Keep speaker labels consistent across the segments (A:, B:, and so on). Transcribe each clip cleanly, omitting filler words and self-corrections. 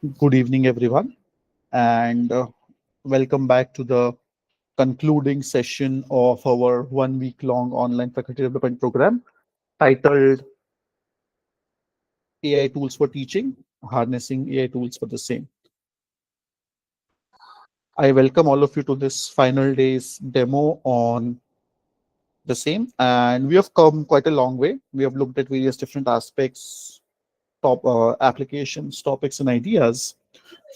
A: Good evening, everyone, and welcome back to the concluding session of our 1 week long online faculty development program titled AI Tools for Teaching, Harnessing AI Tools for the Same. I welcome all of you to this final day's demo on the same, and we have come quite a long way. We have looked at various different aspects, applications, topics, and ideas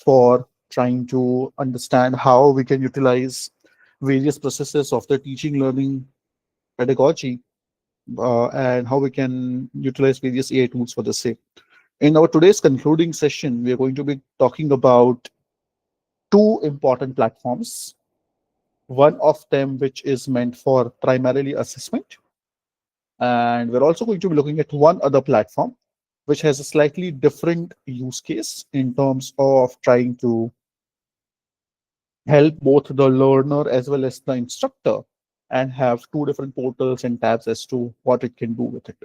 A: for trying to understand how we can utilize various processes of the teaching learning pedagogy and how we can utilize various AI tools for the same. In our today's concluding session, we are going to be talking about two important platforms. One of them, which is meant for primarily assessment, and we're also going to be looking at one other platform, which has a slightly different use case in terms of trying to help both the learner as well as the instructor and have two different portals and tabs as to what it can do with it.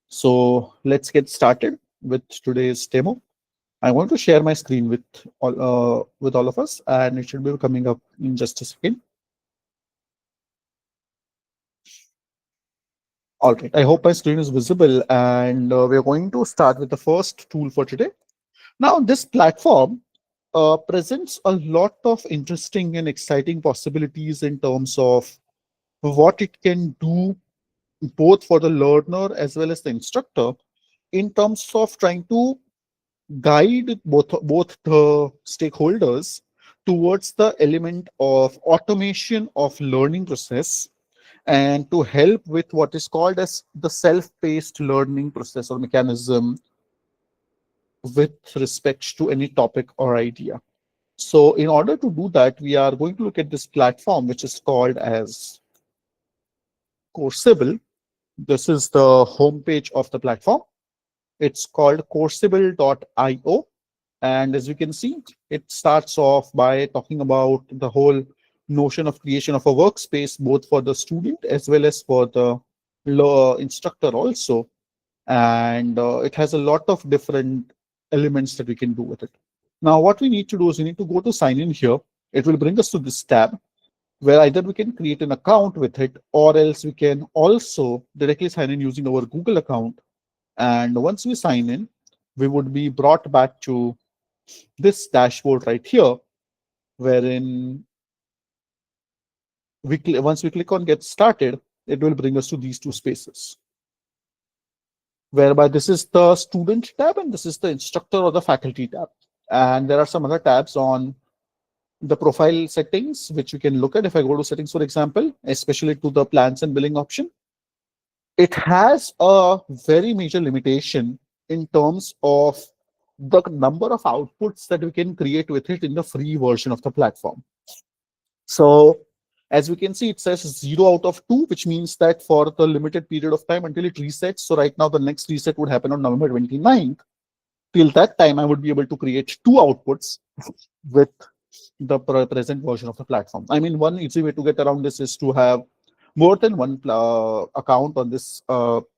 A: So let's get started with today's demo. I want to share my screen with all of us, and it should be coming up in just a second. All right, I hope my screen is visible, and we're going to start with the first tool for today. Now, this platform presents a lot of interesting and exciting possibilities in terms of what it can do both for the learner as well as the instructor in terms of trying to guide both the stakeholders towards the element of automation of learning process and to help with what is called as the self-paced learning process or mechanism with respect to any topic or idea. So in order to do that, we are going to look at this platform, which is called as Coursable. This is the homepage of the platform. It's called coursable.io. And as you can see, it starts off by talking about the whole notion of creation of a workspace, both for the student as well as for the instructor also. And it has a lot of different elements that we can do with it. Now, what we need to do is we need to go to sign in here. It will bring us to this tab where either we can create an account with it or else we can also directly sign in using our Google account. And once we sign in, we would be brought back to this dashboard right here, wherein once we click on get started, it will bring us to these two spaces, whereby this is the student tab and this is the instructor or the faculty tab. And there are some other tabs on the profile settings, which you can look at. If I go to settings, for example, especially to the plans and billing option, it has a very major limitation in terms of the number of outputs that we can create with it in the free version of the platform. So as we can see, it says 0 out of 2, which means that for the limited period of time until it resets. So right now, the next reset would happen on November 29th. Till that time, I would be able to create 2 outputs with the present version of the platform. I mean, one easy way to get around this is to have more than one account on this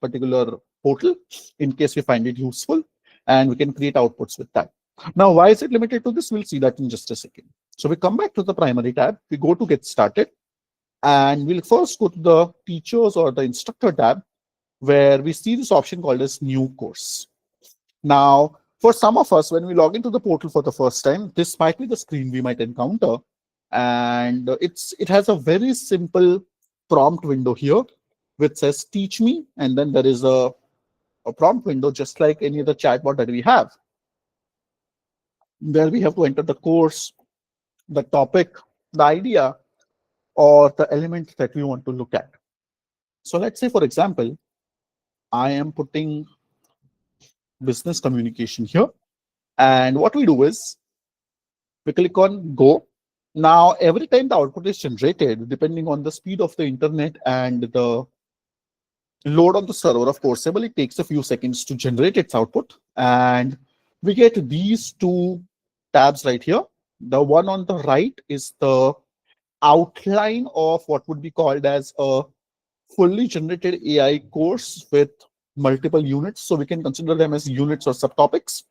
A: particular portal in case we find it useful, and we can create outputs with that. Now, why is it limited to this? We'll see that in just a second. So we come back to the primary tab, we go to get started, and we'll first go to the teachers or the instructor tab, where we see this option called as new course. Now, for some of us, when we log into the portal for the first time, this might be the screen we might encounter. And it has a very simple prompt window here, which says teach me. And then there is a prompt window, just like any other chatbot that we have, where we have to enter the course, the topic, the idea, or the element that we want to look at. So let's say, for example, I am putting business communication here. And what we do is we click on go. Now, every time the output is generated, depending on the speed of the internet and the load on the server of Coursable, it takes a few seconds to generate its output. And we get these two tabs right here. The one on the right is the outline of what would be called as a fully generated AI course with multiple units. So we can consider them as units or subtopics.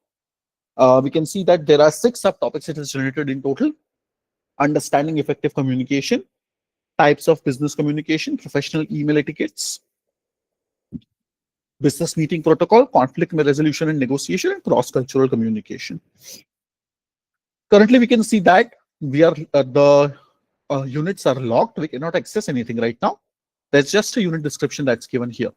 A: We can see that there are 6 subtopics it is generated in total: understanding effective communication, types of business communication, professional email etiquettes, business meeting protocol, conflict resolution and negotiation, and cross-cultural communication. Currently, we can see that we are the units are locked. We cannot access anything right now. There's just a unit description that's given here.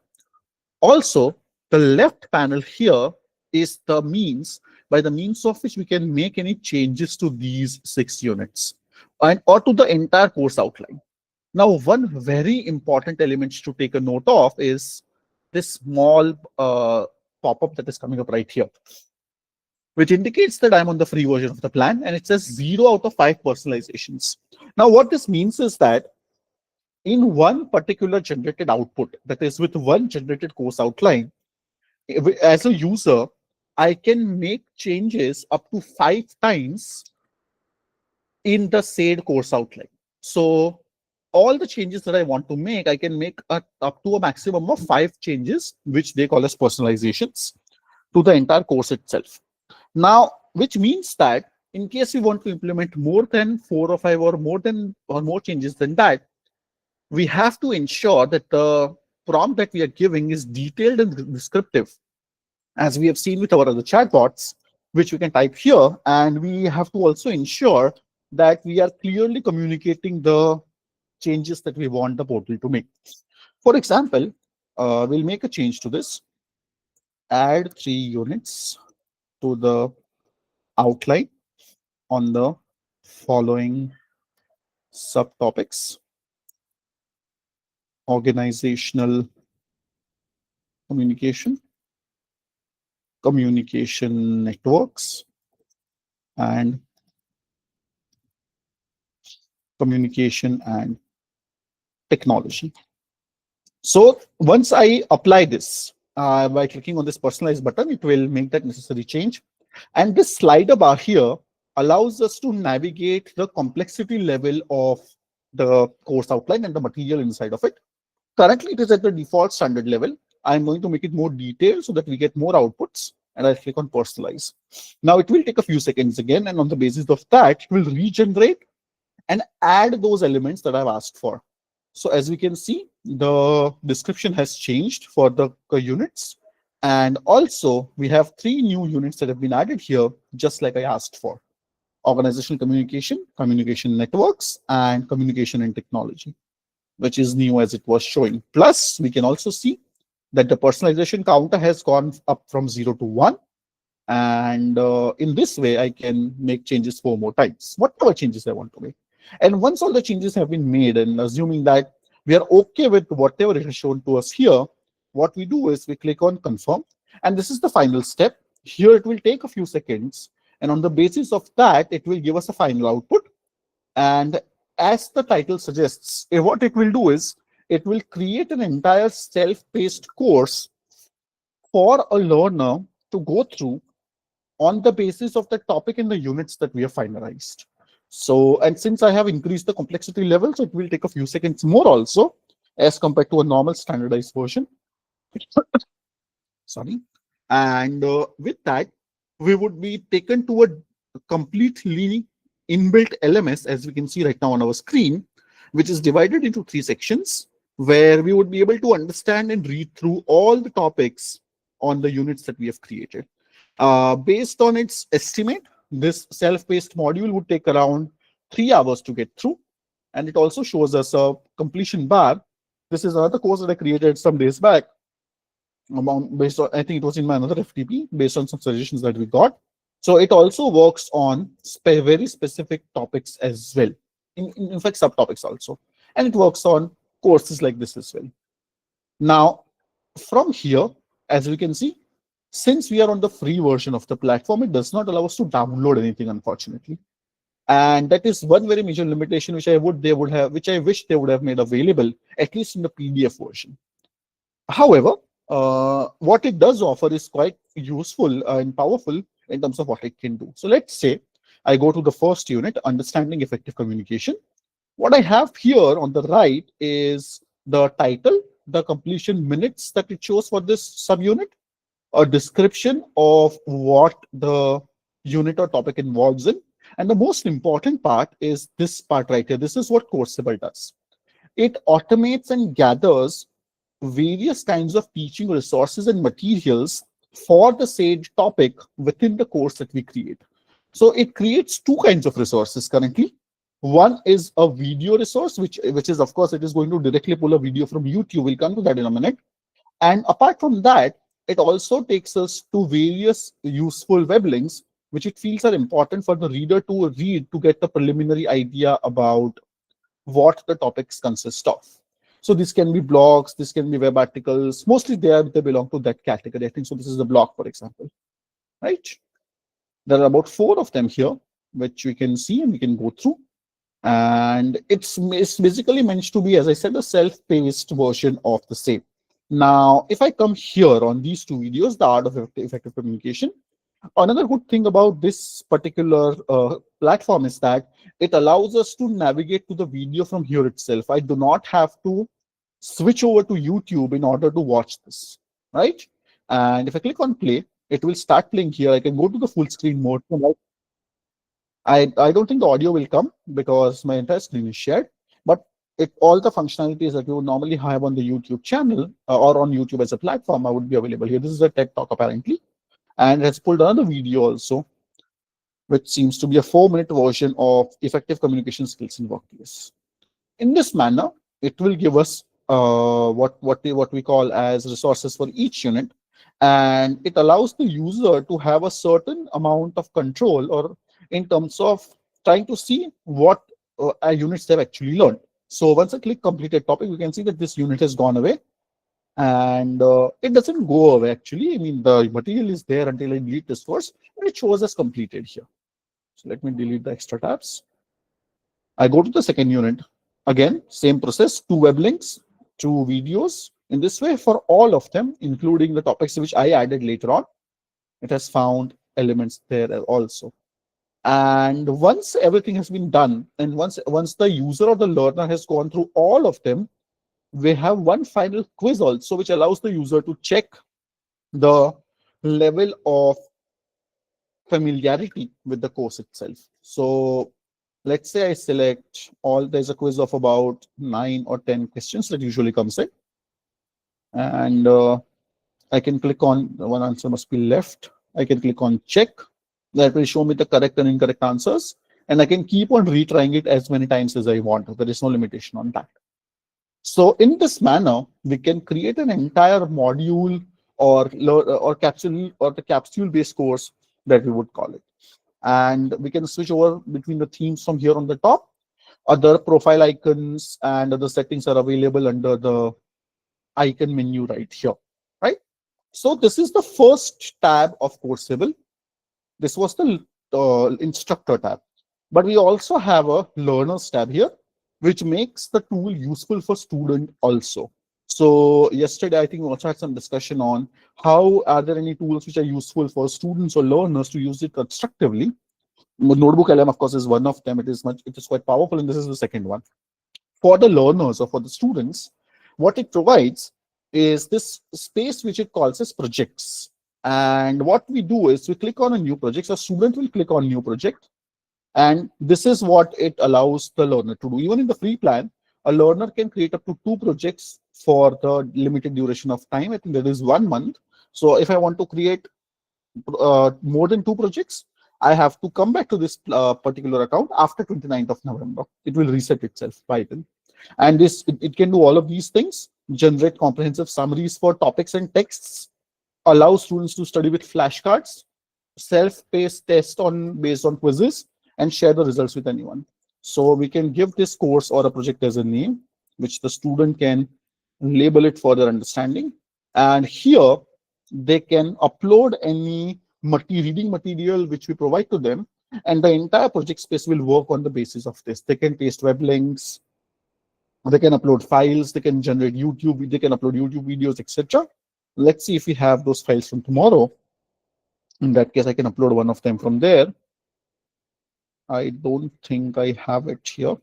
A: Also, the left panel here is the means by the means of which we can make any changes to these 6 units and or to the entire course outline. Now, one very important element to take a note of is this small pop-up that is coming up right here, which indicates that I'm on the free version of the plan, and it says 0 out of 5 personalizations. Now, what this means is that in one particular generated output, that is with one generated course outline, as a user, I can make changes up to 5 times in the said course outline. So all the changes that I want to make, I can make up to a maximum of 5 changes, which they call as personalizations, to the entire course itself. Now, which means that in case we want to implement more than 4 or 5 or more changes than that, we have to ensure that the prompt that we are giving is detailed and descriptive, as we have seen with our other chatbots, which we can type here. And we have to also ensure that we are clearly communicating the changes that we want the portal to make. For example, we'll make a change to this. Add 3 units to the outline on the following subtopics: organizational communication, communication networks, and communication and technology. So once I apply this by clicking on this personalized button, it will make that necessary change. And this slider bar here allows us to navigate the complexity level of the course outline and the material inside of it. Currently, it is at the default standard level. I'm going to make it more detailed so that we get more outputs, and I'll click on personalize. Now it will take a few seconds again, and on the basis of that, it will regenerate and add those elements that I've asked for. So as we can see, the description has changed for the units. And also, we have 3 new units that have been added here, just like I asked for: organizational communication, communication networks, and communication and technology, which is new as it was showing. Plus, we can also see that the personalization counter has gone up from 0 to 1. And in this way, I can make changes 4 more times, whatever changes I want to make. And once all the changes have been made, and assuming that we are okay with whatever it has shown to us here, what we do is we click on confirm. And this is the final step. Here it will take a few seconds. And on the basis of that, it will give us a final output. And as the title suggests, what it will do is it will create an entire self-paced course for a learner to go through on the basis of the topic and the units that we have finalized. So, and since I have increased the complexity level, so it will take a few seconds more also as compared to a normal standardized version. Sorry. And with that, we would be taken to a completely inbuilt LMS, as we can see right now on our screen, which is divided into 3 sections, where we would be able to understand and read through all the topics on the units that we have created. Based on its estimate, this self-paced module would take around 3 hours to get through. And it also shows us a completion bar. This is another course that I created some days back, based on, I think it was in my another FTP, based on some suggestions that we got. So it also works on very specific topics as well. In fact, subtopics also. And it works on courses like this as well. Now, from here, as we can see, since we are on the free version of the platform, it does not allow us to download anything, unfortunately. And that is one very major limitation which I wish they would have made available, at least in the PDF version. However, what it does offer is quite useful and powerful in terms of what it can do. So let's say I go to the first unit, understanding effective communication. What I have here on the right is the title, the completion minutes that it shows for this subunit, a description of what the unit or topic involves in. And the most important part is this part right here. This is what Coursable does. It automates and gathers various kinds of teaching resources and materials for the said topic within the course that we create. So it creates two kinds of resources currently. One is a video resource, which is, of course, it is going to directly pull a video from YouTube. We'll come to that in a minute. And apart from that, it also takes us to various useful web links, which it feels are important for the reader to read to get the preliminary idea about what the topics consist of. So this can be blogs, this can be web articles. Mostly they belong to that category. I think so. This is the blog, for example, right? There are about 4 of them here, which we can see and we can go through. And it's basically meant to be, as I said, a self-paced version of the same. Now, if I come here on these 2 videos, the art of effective communication, another good thing about this particular platform is that it allows us to navigate to the video from here itself. I do not have to switch over to YouTube in order to watch this, right? And if I click on play, it will start playing here. I can go to the full screen mode. I don't think the audio will come because my entire screen is shared, but all the functionalities that you would normally have on the YouTube channel or on YouTube as a platform, I would be available here. This is a TED Talk apparently, and it has pulled another video also, which seems to be a 4-minute version of effective communication skills in workplace. In this manner, it will give us what we call as resources for each unit, and it allows the user to have a certain amount of control or in terms of trying to see what units they've actually learned. So once I click completed topic, we can see that this unit has gone away, and it doesn't go away actually. I mean, the material is there until I delete this first, and it shows as completed here. So let me delete the extra tabs. I go to the second unit. Again, same process, 2 web links, 2 videos. In this way, for all of them, including the topics which I added later on, it has found elements there also. And once everything has been done, and once the user or the learner has gone through all of them, we have one final quiz also, which allows the user to check the level of familiarity with the course itself. So let's say I select all, there's a quiz of about 9 or 10 questions that usually comes in. And I can click on, one answer must be left. I can click on check. That will show me the correct and incorrect answers. And I can keep on retrying it as many times as I want. There is no limitation on that. So in this manner, we can create an entire module or capsule or the capsule-based course that we would call it. And we can switch over between the themes from here on the top. Other profile icons and other settings are available under the icon menu right here, right? So this is the first tab of Coursable. This was the instructor tab. But we also have a learners tab here, which makes the tool useful for student also. So yesterday, I think we also had some discussion on how are there any tools which are useful for students or learners to use it constructively. Notebook LM, of course, is one of them. It is quite powerful, and this is the second one. For the learners or for the students, what it provides is this space which it calls as projects. And what we do is we click on a new project. So a student will click on new project. And this is what it allows the learner to do. Even in the free plan, a learner can create up to 2 projects for the limited duration of time. I think that is 1 month. So if I want to create more than 2 projects, I have to come back to this particular account after 29th of November. It will reset itself by then. And it can do all of these things, generate comprehensive summaries for topics and texts, allow students to study with flashcards, self-paced test based on quizzes, and share the results with anyone. So we can give this course or a project as a name, which the student can label it for their understanding. And here they can upload any reading material which we provide to them, and the entire project space will work on the basis of this. They can paste web links, they can upload files, they can generate YouTube, they can upload YouTube videos, etc. Let's see if we have those files from tomorrow. In that case, I can upload one of them from there. I don't think I have it here.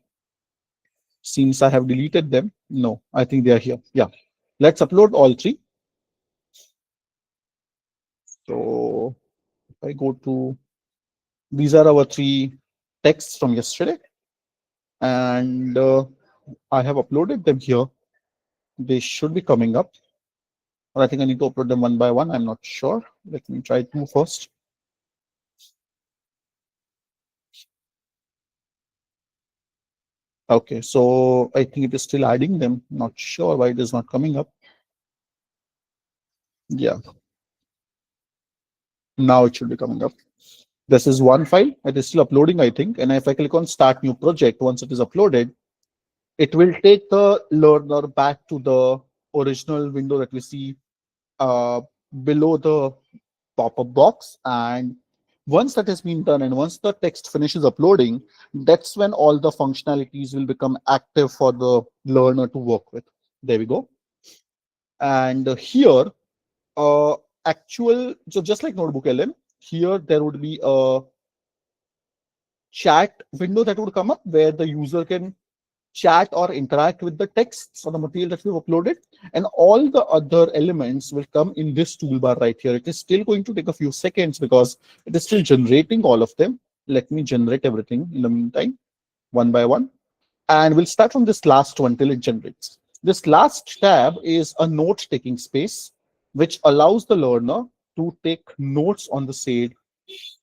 A: Seems I have deleted them. No, I think they are here. Yeah. Let's upload all 3. So if I go to These are our three texts from yesterday, and I have uploaded them here. They should be coming up. Or I think I need to upload them one by one. I'm not sure. Let me try two first. Okay, so I think it is still adding them. Not sure why it is not coming up. Yeah, now it should be coming up. This is one file. It is still uploading, I think. And if I click on Start New Project, once it is uploaded, it will take the learner back to the original window that we see uh, below the pop-up box. And once that has been done and once the text finishes uploading, that's when all the functionalities will become active for the learner to work with. There we go. And here, uh, so just like Notebook LM, here there would be a chat window that would come up where the user can chat or interact with the texts or the material that we've uploaded, and all the other elements will come in this toolbar right here. It is still going to take a few seconds because it is still generating all of them. Let me generate everything in the meantime, one by one. And we'll start from this last one till it generates. This last tab is a note-taking space, which allows the learner to take notes on the said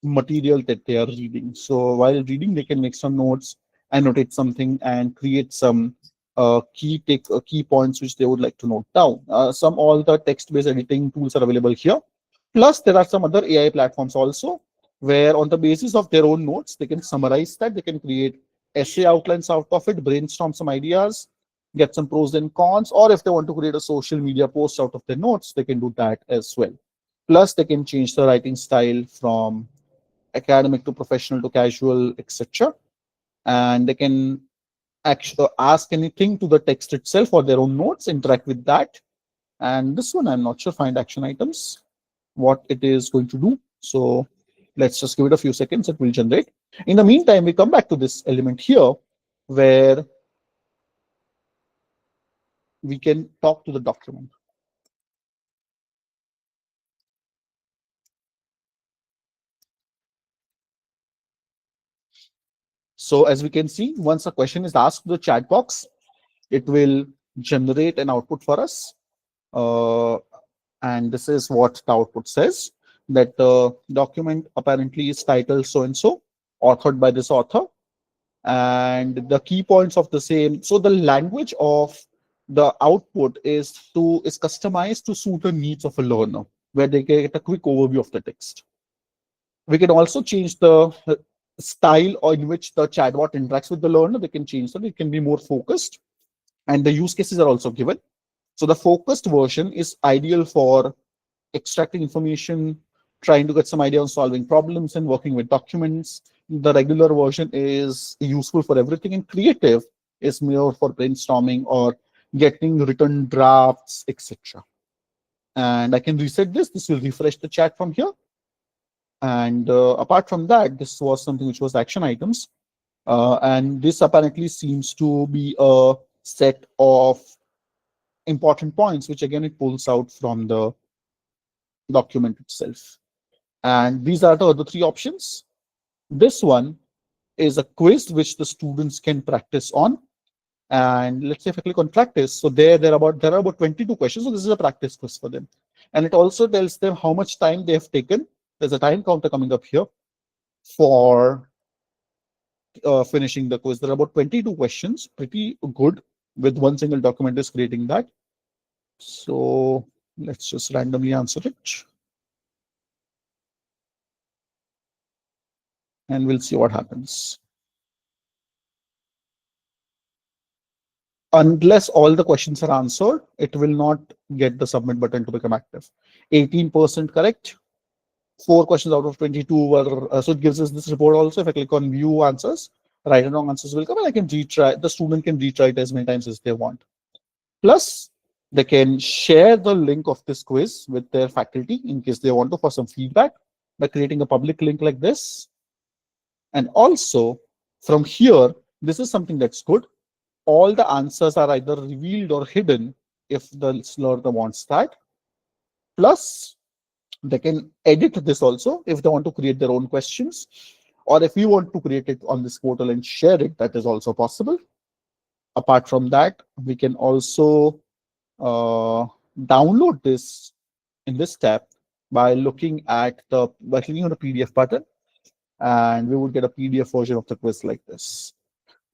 A: material that they are reading. So while reading, they can make some notes, annotate something, and create some key points which they would like to note down. Some all the text-based editing tools are available here. Plus, there are some other AI platforms also, where on the basis of their own notes, they can summarize that. They can create essay outlines out of it, brainstorm some ideas, get some pros and cons, or if they want to create a social media post out of their notes, they can do that as well. Plus, they can change the writing style from academic to professional to casual, etc. And they can actually ask anything to the text itself or their own notes, interact with that. And this one, I'm not sure, find action items, what it is going to do. So let's just give it a few seconds, it will generate. In the meantime, we come back to this element here where we can talk to the document. So as we can see, once a question is asked to the chat box, it will generate an output for us. And this is what the output says, that the document apparently is titled so and so, authored by this author, and the key points of the same. So the language of the output is customized to suit the needs of a learner, where they get a quick overview of the text. We can also change the style in which the chatbot interacts with the learner. They can change that. It can be more focused, and the use cases are also given. So the focused version is ideal for extracting information, trying to get some idea on solving problems and working with documents. The regular version is useful for everything, and creative is more for brainstorming or getting written drafts, etc. And I can reset this. This will refresh the chat from here. And apart from that, this was something which was action items. And this apparently seems to be a set of important points, which again it pulls out from the document itself. And these are the other three options. This one is a quiz which the students can practice on. And let's say if I click on practice, so there are about 22 questions. So this is a practice quiz for them. And it also tells them how much time they have taken. There's a time counter coming up here for finishing the quiz. There are about 22 questions, pretty good with one single document is creating that. So let's just randomly answer it. And we'll see what happens. Unless all the questions are answered, it will not get the submit button to become active. 18% correct. 4 questions out of 22 were, so it gives us this report also. If I click on view answers, right and wrong answers will come, and I can retry, the student can retry it as many times as they want. Plus, they can share the link of this quiz with their faculty in case they want to for some feedback by creating a public link like this. And also from here, this is something that's good. All the answers are either revealed or hidden if the learner wants that. Plus, they can edit this also if they want to create their own questions, Or if you want to create it on this portal and share it, that is also possible. Apart from that, we can also download this in this tab by looking at the by clicking on the PDF button, and we would get a PDF version of the quiz like this.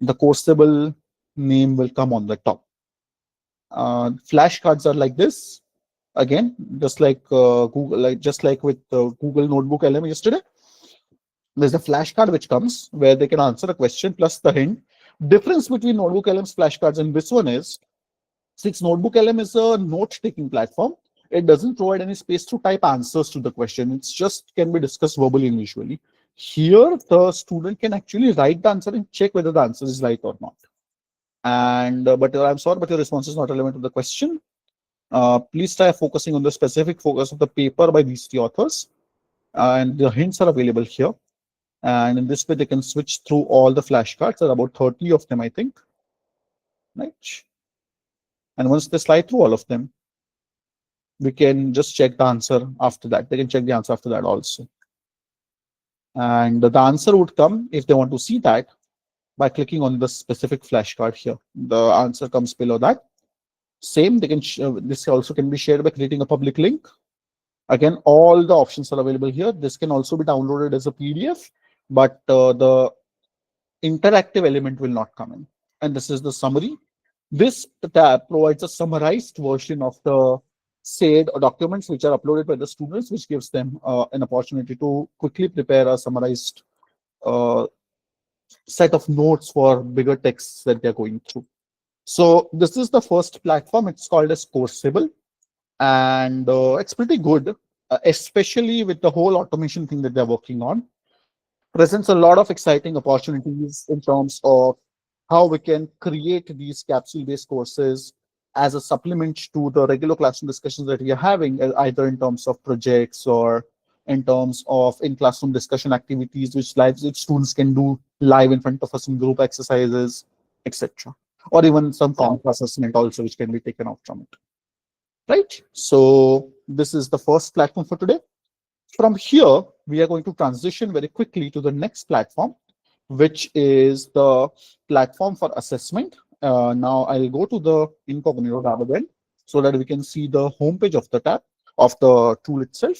A: The courseable name will come on the top. Flashcards are like this. Again, just like Google, just like with Google Notebook LM yesterday, there's a flashcard which comes where they can answer a question plus the hint. Difference between Notebook LM's flashcards and this one is, since Notebook LM is a note-taking platform, it doesn't provide any space to type answers to the question. It's just can be discussed verbally and visually. Here, the student can actually write the answer and check whether the answer is right or not. And but I'm sorry, but your response is not relevant to the question. Please try focusing on the specific focus of the paper by these three authors. And the hints are available here. And in this way, they can switch through all the flashcards. There are about 30 of them, I think. Right. And once they slide through all of them, we can just check the answer after that. They can check the answer after that also. And the answer would come, if they want to see that, by clicking on the specific flashcard here. The answer comes below that. Same, they can this also can be shared by creating a public link. Again, all the options are available here. This can also be downloaded as a PDF, but the interactive element will not come in. And this is the summary. This tab provides a summarized version of the said documents which are uploaded by the students, which gives them an opportunity to quickly prepare a summarized set of notes for bigger texts that they're going through. So this is the first platform. It's called as Coursable, and it's pretty good, especially with the whole automation thing that they're working on. Presents a lot of exciting opportunities in terms of how we can create these capsule-based courses as a supplement to the regular classroom discussions that we are having, either in terms of projects or in terms of in-classroom discussion activities, which students can do live in front of us in group exercises, etc. Or even some content assessment also, which can be taken out from it. Right? So this is the first platform for today. From here, we are going to transition very quickly to the next platform, which is the platform for assessment. Now I'll go to the incognito tab again so that we can see the homepage of the tab of the tool itself.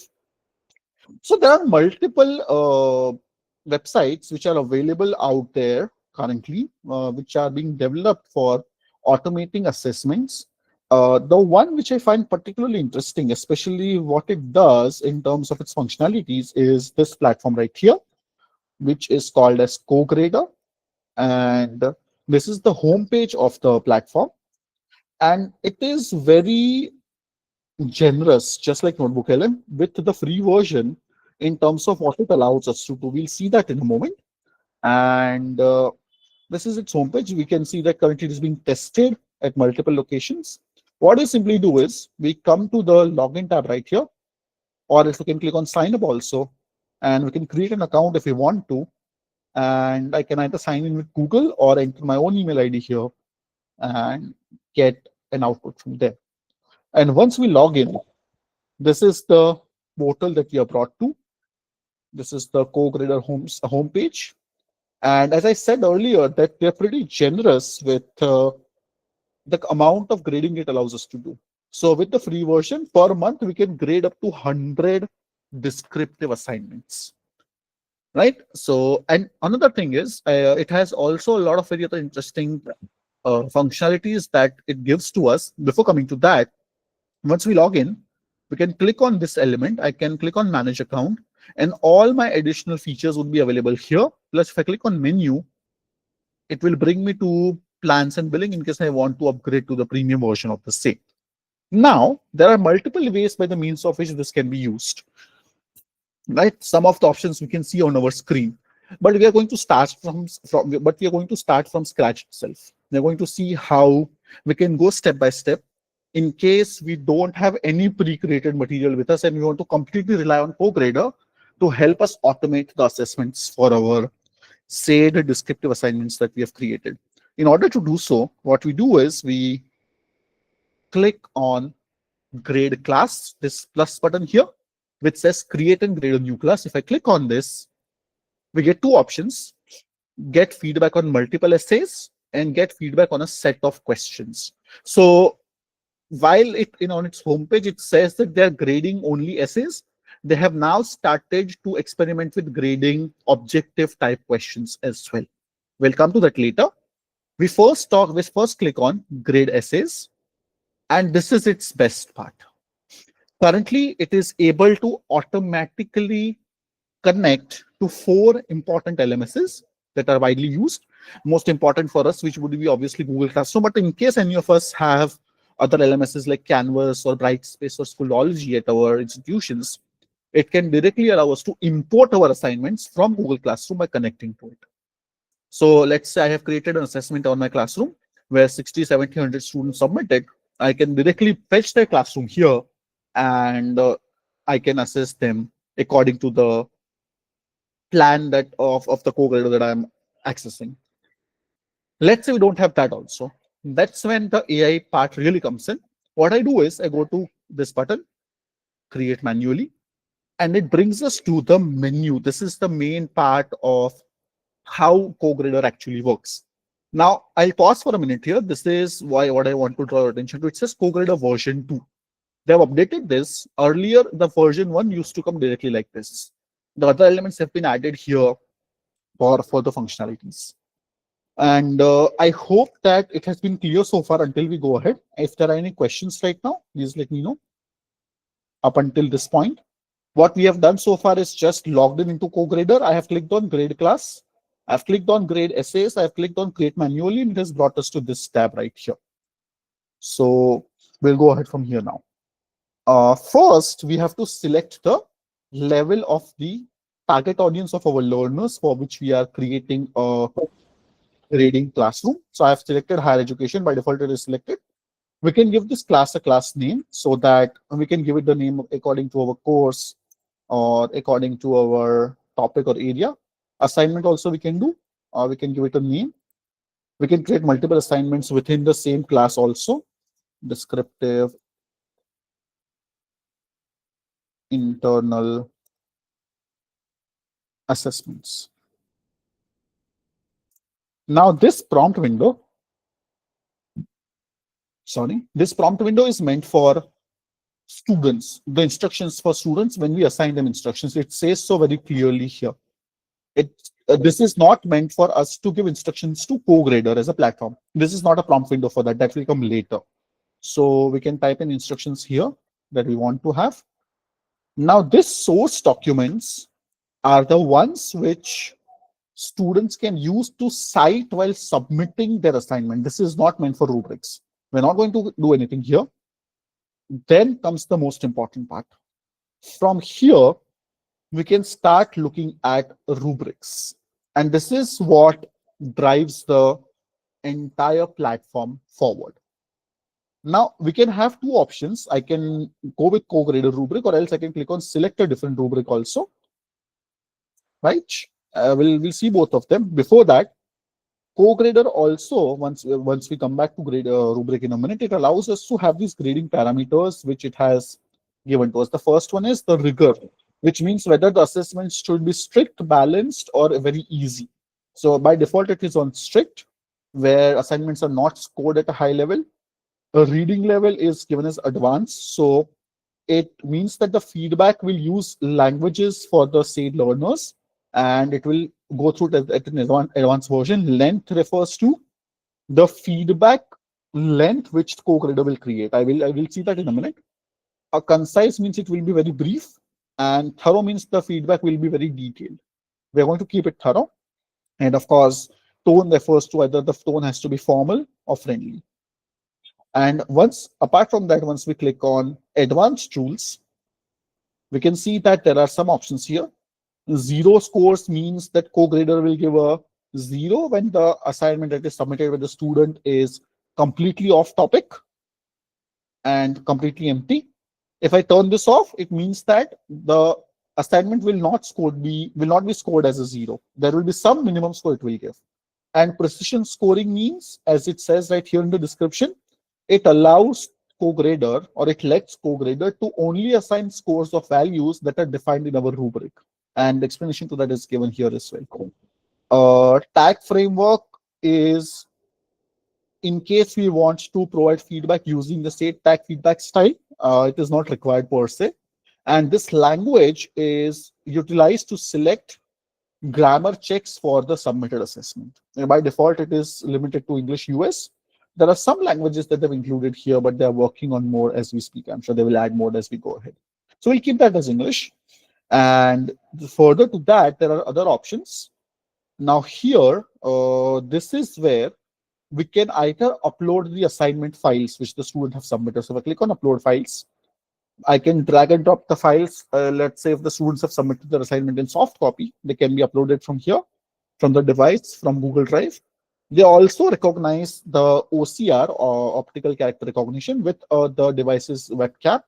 A: So there are multiple websites which are available out there currently, which are being developed for automating assessments. The one which I find particularly interesting, especially what it does in terms of its functionalities, is this platform right here, which is called as CoGrader. And this is the homepage of the platform. And it is very generous, just like Notebook LM, with the free version in terms of what it allows us to do. We'll see that in a moment. And this is its homepage. We can see that currently it is being tested at multiple locations. What we simply do is we come to the login tab right here, or if we can click on sign up also, and we can create an account if we want to. And I can either sign in with Google or enter my own email ID here and get an output from there. And once we log in, this is the portal that we are brought to. This is the CoGrader homepage. And as I said earlier, that they're pretty generous with the amount of grading it allows us to do. So with the free version, per month, we can grade up to 100 descriptive assignments. Right. So, and another thing is, it has also a lot of very other interesting functionalities that it gives to us. Before coming to that, once we log in, we can click on this element. I can click on manage account, and all my additional features would be available here. Plus, if I click on menu, it will bring me to plans and billing in case I want to upgrade to the premium version of the same. Now, there are multiple ways by the means of which this can be used. Right, some of the options we can see on our screen, but we are going to start from scratch itself. We're going to see how we can go step by step in case we don't have any pre-created material with us and we want to completely rely on CoGrader to help us automate the assessments for our, say, the descriptive assignments that we have created. In order to do so, what we do is we click on grade class, this plus button here, which says create and grade a new class. If I click on this, We get two options: get feedback on multiple essays and get feedback on a set of questions. So while on its homepage it says that they're grading only essays, they have now started to experiment with grading objective type questions as well. We'll come to that later. We first click on grade essays, and this is its best part. Currently, it is able to automatically connect to four important LMSs that are widely used. Most important for us, which would be obviously Google Classroom. But in case any of us have other LMSs like Canvas or Brightspace or Schoology at our institutions, it can directly allow us to import our assignments from Google Classroom by connecting to it. So let's say I have created an assessment on my classroom where 60, 70, 100 students submitted. I can directly fetch their classroom here, and I can assess them according to the plan of the co-grader that I'm accessing. Let's say we don't have that also. That's when the AI part really comes in. What I do is I go to this button, create manually, and it brings us to the menu. This is the main part of how co-grader actually works. Now, I'll pause for a minute here. This is why what I want to draw your attention to. It says co-grader version 2. They have updated this. Earlier, the version 1 used to come directly like this. The other elements have been added here for further functionalities. And I hope that it has been clear so far until we go ahead. If there are any questions right now, please let me know. Up until this point, what we have done so far is just logged in into co-grader. I have clicked on grade class. I've clicked on grade essays. I've clicked on create manually, and it has brought us to this tab right here. So we'll go ahead from here now. First, we have to select the level of the target audience of our learners for which we are creating a grading classroom. So I have selected higher education. By default, it is selected. We can give this class a class name so that we can give it the name according to our course or according to our topic or area. Assignment also we can do. We can give it a name. We can create multiple assignments within the same class also. Descriptive, internal assessments. Now this prompt window, this prompt window is meant for students, the instructions for students when we assign them instructions. It says so very clearly here. This is not meant for us to give instructions to co-grader as a platform. This is not a prompt window for that. That will come later. So we can type in instructions here that we want to have. Now, this source documents are the ones which students can use to cite while submitting their assignment. This is not meant for rubrics. We're not going to do anything here. Then comes the most important part. From here, we can start looking at rubrics. And this is what drives the entire platform forward. Now, we can have two options. I can go with co-grader rubric, or else I can click on select a different rubric also. Right? We'll see both of them. Before that, co-grader also, once we come back to grade rubric in a minute, it allows us to have these grading parameters which it has given to us. The first one is the rigor, which means whether the assessments should be strict, balanced, or very easy. So by default, it is on strict, where assignments are not scored at a high level. A reading level is given as advanced. So it means that the feedback will use languages for the said learners, and it will go through at an advanced version. Length refers to the feedback length which co-grader will create. I will see that in a minute. A concise means it will be very brief, and thorough means the feedback will be very detailed. We're going to keep it thorough. And of course, tone refers to whether the tone has to be formal or friendly. And apart from that, once we click on advanced tools, we can see that there are some options here. Zero scores means that co-grader will give a 0 when the assignment that is submitted by the student is completely off topic and completely empty. If I turn this off, it means that the assignment will not be scored as a 0. There will be some minimum score it will give. And precision scoring means, as it says right here in the description, it allows co-grader, or it lets co-grader to only assign scores of values that are defined in our rubric. And the explanation to that is given here as well. Tag framework is in case we want to provide feedback using the state tag feedback style. It is not required per se. And this language is utilized to select grammar checks for the submitted assessment. And by default, it is limited to English US. There are some languages that they've included here, but they're working on more as we speak. I'm sure they will add more as we go ahead. So we'll keep that as English. And further to that, there are other options. Now here, this is where we can either upload the assignment files which the student have submitted. So if I click on upload files, I can drag and drop the files. Let's say if the students have submitted their assignment in soft copy, they can be uploaded from here, from the device, from Google Drive. They also recognize the OCR, or optical character recognition, with the device's webcam.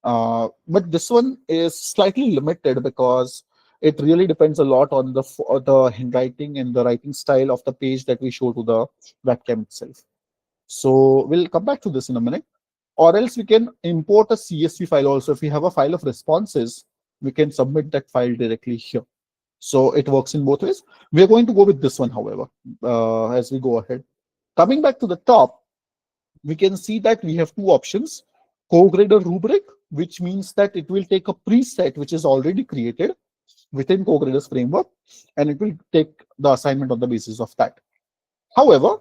A: But this one is slightly limited because it really depends a lot on the handwriting and the writing style of the page that we show to the webcam itself. So we'll come back to this in a minute. Or else we can import a CSV file also. If we have a file of responses, we can submit that file directly here. So it works in both ways. We are going to go with this one, however, as we go ahead. Coming back to the top, we can see that we have two options. Co-grader rubric, which means that it will take a preset which is already created within co-graders framework, and it will take the assignment on the basis of that. However,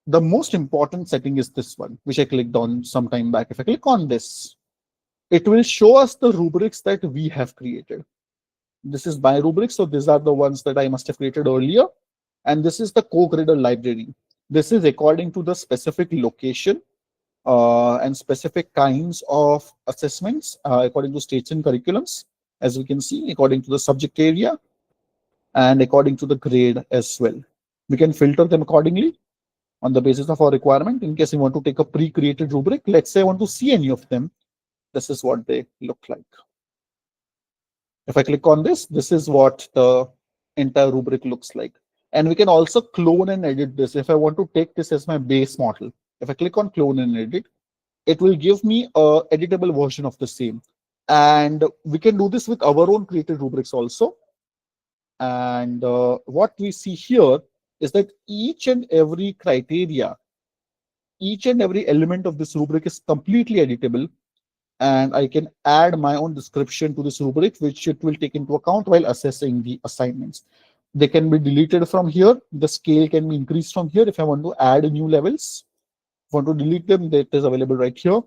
A: the most important setting is this one, which I clicked on some time back. If I click on this, it will show us the rubrics that we have created. This is my rubrics, so these are the ones that I must have created earlier. And this is the co-grader library. This is according to the specific location and specific kinds of assessments according to states and curriculums, as we can see, according to the subject area and according to the grade as well. We can filter them accordingly on the basis of our requirement. In case you want to take a pre-created rubric, let's say I want to see any of them, this is what they look like. If I click on this, this is what the entire rubric looks like. And we can also clone and edit this. If I want to take this as my base model, if I click on clone and edit, it will give me a editable version of the same. And we can do this with our own created rubrics also. And what we see here is that each and every criteria, each and every element of this rubric is completely editable. And I can add my own description to this rubric, which it will take into account while assessing the assignments. They can be deleted from here. The scale can be increased from here if I want to add new levels. If I want to delete them, that is available right here.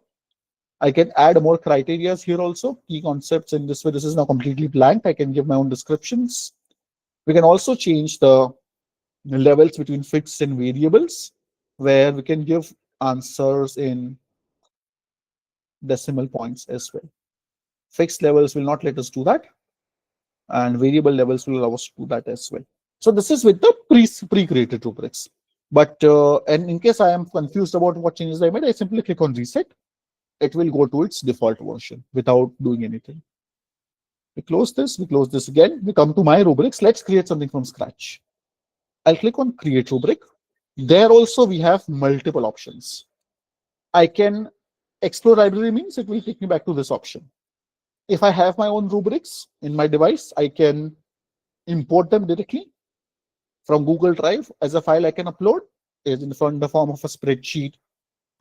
A: I can add more criteria here also, key concepts in this way. This is now completely blank. I can give my own descriptions. We can also change the levels between fixed and variables, where we can give answers in decimal points as well. Fixed levels will not let us do that, and variable levels will allow us to do that as well. So this is with the pre-created rubrics. But and in case I am confused about what changes I made, I simply click on reset. It will go to its default version without doing anything. We close this again. We come to my rubrics. Let's create something from scratch. I'll click on create rubric. There also we have multiple options. I can explore library, means it will take me back to this option. If I have my own rubrics in my device, I can import them directly from Google Drive as a file I can upload. Is in the form of a spreadsheet.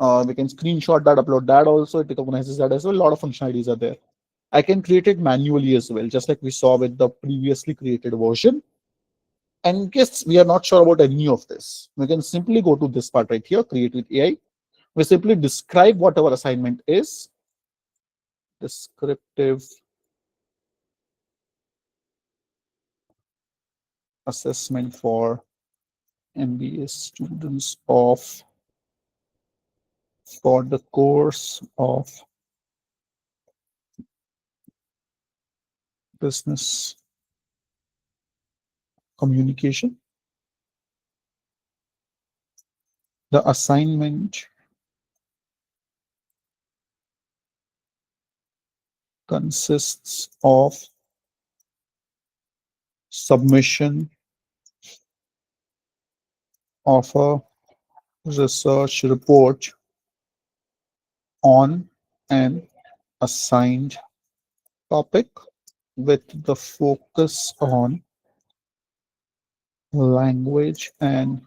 A: We can screenshot that, upload that also. It recognizes that as well. A lot of functionalities are there. I can create it manually as well, just like we saw with the previously created version. And in case we are not sure about any of this, we can simply go to this part right here, create with AI. We simply describe what our assignment is. Descriptive assessment for MBA students for the course of business communication. The assignment consists of submission of a research report on an assigned topic with the focus on language and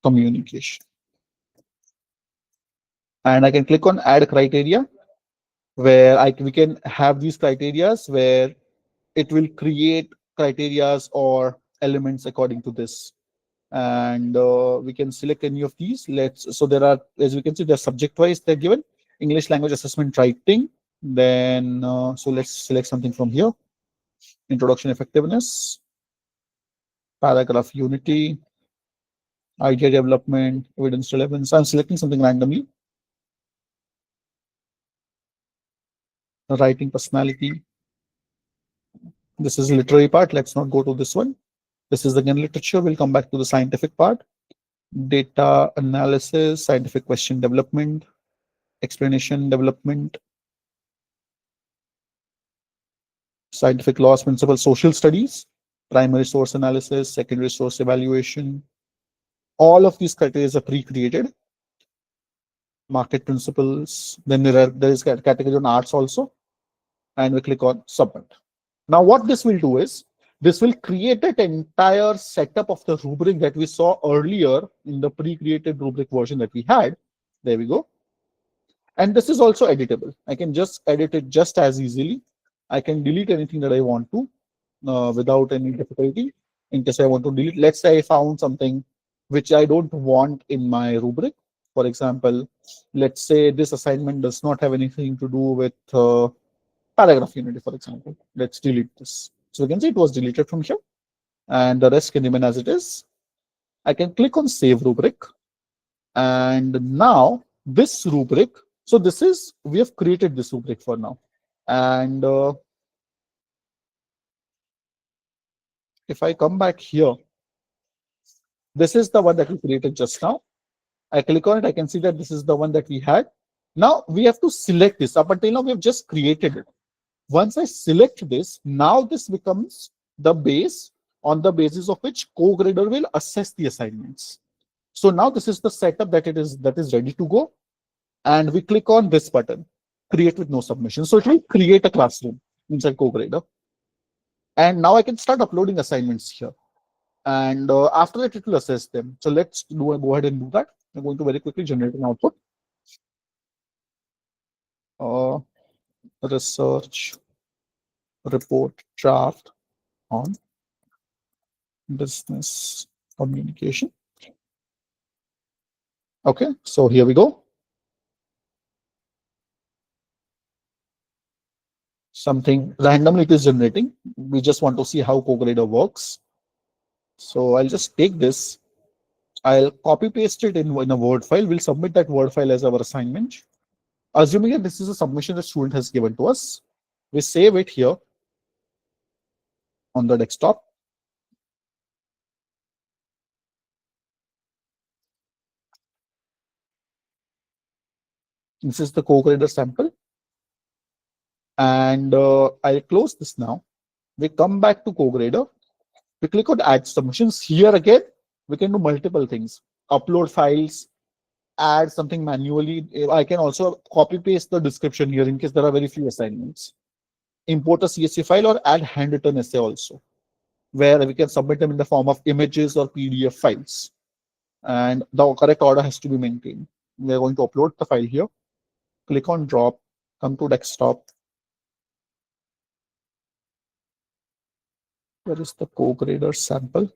A: communication. And I can click on add criteria where we can have these criterias where it will create criterias or elements according to this. And we can select any of these. So there are, as we can see, they're subject wise, they're given English language assessment writing. Then, so let's select something from here. Introduction effectiveness, paragraph unity, idea development, evidence relevance. I'm selecting something randomly. Writing personality. This is literary part. Let's not go to this one. This is again literature. We'll come back to the scientific part. Data analysis, scientific question development, explanation development, scientific laws, principles, social studies, primary source analysis, secondary source evaluation. All of these criteria are pre-created. Market principles. Then there is a category on arts also, and we click on submit. Now, what this will do is this will create that entire setup of the rubric that we saw earlier in the pre-created rubric version that we had. There we go. And this is also editable. I can just edit it just as easily. I can delete anything that I want to without any difficulty. In case I want to delete, let's say I found something which I don't want in my rubric. For example, let's say this assignment does not have anything to do with paragraph unity, for example. Let's delete this. So you can see it was deleted from here, and the rest can remain as it is. I can click on save rubric, and now this rubric, so this is, we have created this rubric for now. And if I come back here, this is the one that we created just now. I click on it, I can see that this is the one that we had. Now we have to select this. Up until now, we have just created it. Once I select this, now this becomes the base on the basis of which co-grader will assess the assignments. So now this is the setup that is ready to go. And we click on this button, create with no submission. So it will create a classroom inside co-grader. And now I can start uploading assignments here. And after that, it will assess them. So let's go ahead and do that. I'm going to very quickly generate an output. Research report draft on business communication. Okay, so here we go. Something randomly it is generating. We just want to see how co-grader works. So I'll just take this. I'll copy paste it in a Word file. We'll submit that Word file as our assignment. Assuming that this is a submission the student has given to us, we save it here on the desktop. This is the co-grader sample. And I'll close this now. We come back to co-grader. We click on add submissions. Here again, we can do multiple things. Upload files, add something manually. I can also copy paste the description here in case there are very few assignments. Import a CSV file or add handwritten essay also, where we can submit them in the form of images or PDF files. And the correct order has to be maintained. We're going to upload the file here. Click on drop, come to desktop. Where is the co-grader sample?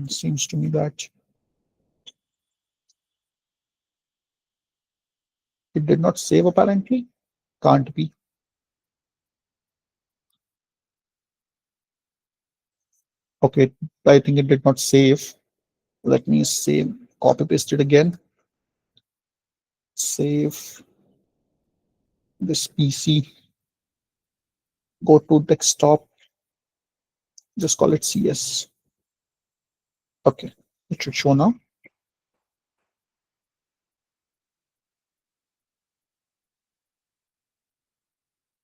A: Seems to me that it did not save apparently. Can't be. Okay, I think it did not save. Let me save, copy paste it again. Save this PC. Go to desktop. Just call it CS. Okay, it should show now.